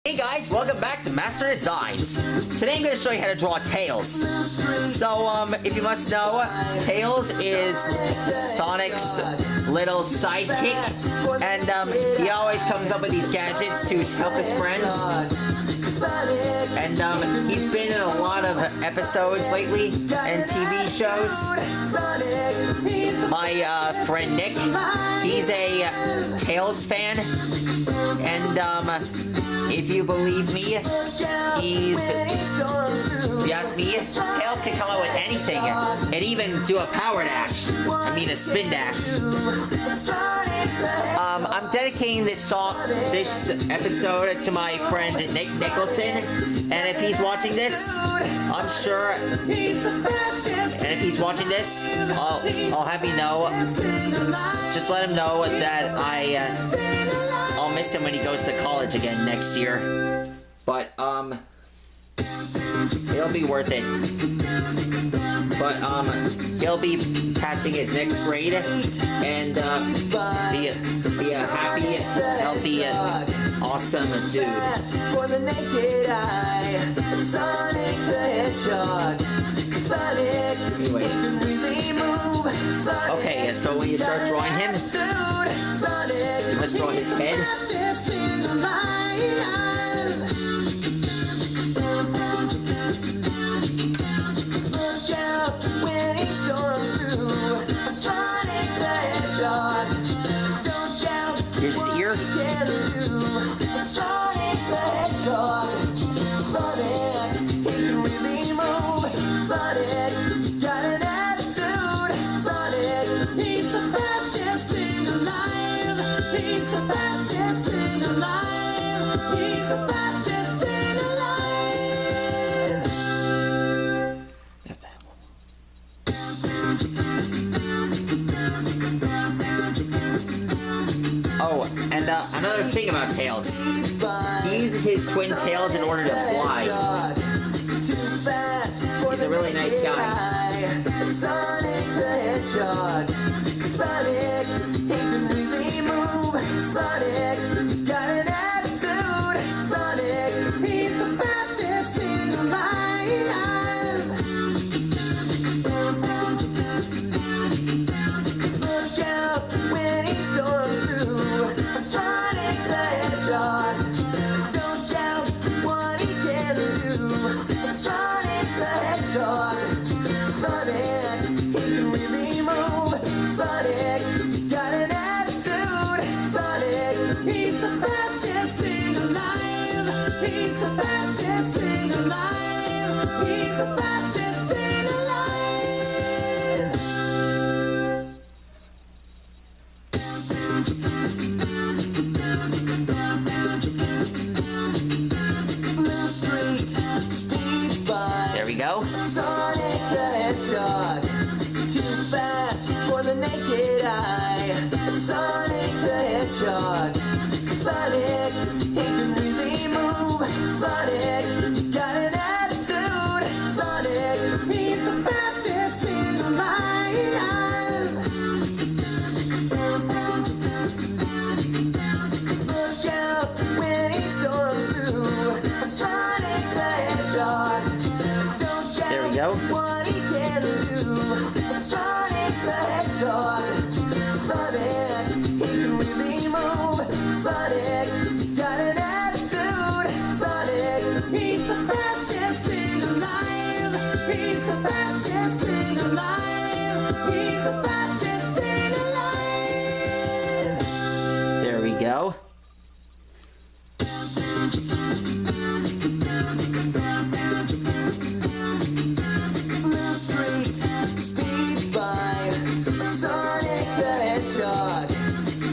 Hey guys, welcome back to Master Designs. Today I'm going to show you how to draw Tails. So, if you must know, Tails is Sonic's little sidekick, and he always comes up with these gadgets to help his friends. And he's been in a lot of episodes lately and TV shows. My friend Nick, he's a Tails fan, and if you believe me, if you ask me, Tails can come out with anything, and even do a power dash. I mean a spin dash. I'm dedicating this episode to my friend Nick Nicholson, and if he's watching this, I'm sure, and if he's watching this, I'll have you know, just let him know that I'll miss him when he goes to college again next year. But, it'll be worth it. But, he'll be passing his next grade, and, be a happy, healthy, awesome dude. For the naked eye, Sonic the Hedgehog. Anyways. Okay, so when you start drawing him, you must draw his head. Here's his ear. Oh, and another thing about Tails. He uses his twin tails in order to fly. He's a really nice guy. Sonic the Hedgehog. Sonic, he can really move. Sonic, he's got an attitude. Sonic, he's the fastest thing alive. Look out when he storms through. Sonic the Hedgehog. Don't doubt what he can do. Sonic the Hedgehog. Sonic, he can really move. Sonic, he's got an attitude. Sonic, he's the fastest thing alive. He's the fastest thing alive. He's the fastest thing alive. Blue streak speeds by. There we go. Sonic the Hedgehog. Too fast for the naked eye. Sonic the Hedgehog. Sonic, he can really move. Sonic, he's got an attitude. Sonic, he's the fastest thing alive. Look out when he storms through. Sonic the Hedgehog. Don't doubt what he can do. Sonic the Hedgehog. Sonic, he can really move. Sonic, he's got an attitude. Sonic, he's the fastest thing alive. He's the fastest thing alive. He's the fastest thing alive. There we go. Blue streak speeds by. Sonic the Hedgehog.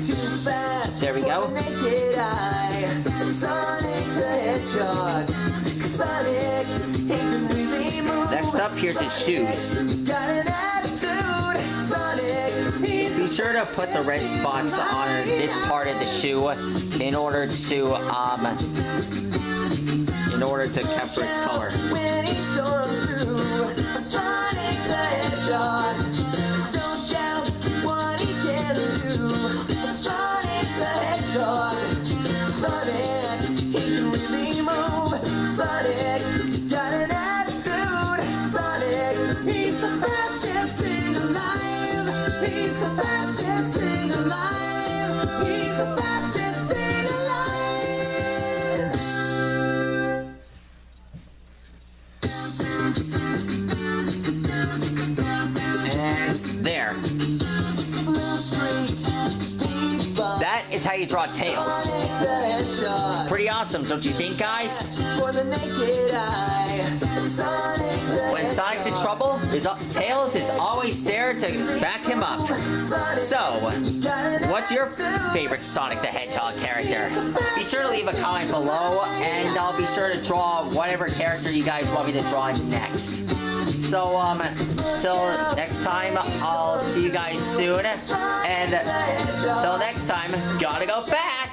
Too fast. There we go. Naked eye. Sonic the Hedgehog. Sonic, he can really move. Next up, here's his shoes. He's got an attitude. Sonic, be sure to put the red spots on this part of the shoe in order to capture its color. When he storms through. Sonic the Hedgehog. Don't doubt what he can do. Sonic the Hedgehog. Sonic, he can really how you draw Tails. Sonic the Hedgehog. Pretty awesome, don't you think, guys? For the naked eye. Sonic the When Sonic's in trouble, Tails is always there to back him up. So, what's your favorite Sonic the Hedgehog character? Be sure to leave a comment below, and I'll be sure to draw whatever character you guys want me to draw next. So, till next time, I'll see you guys soon, and till next time, gotta go fast!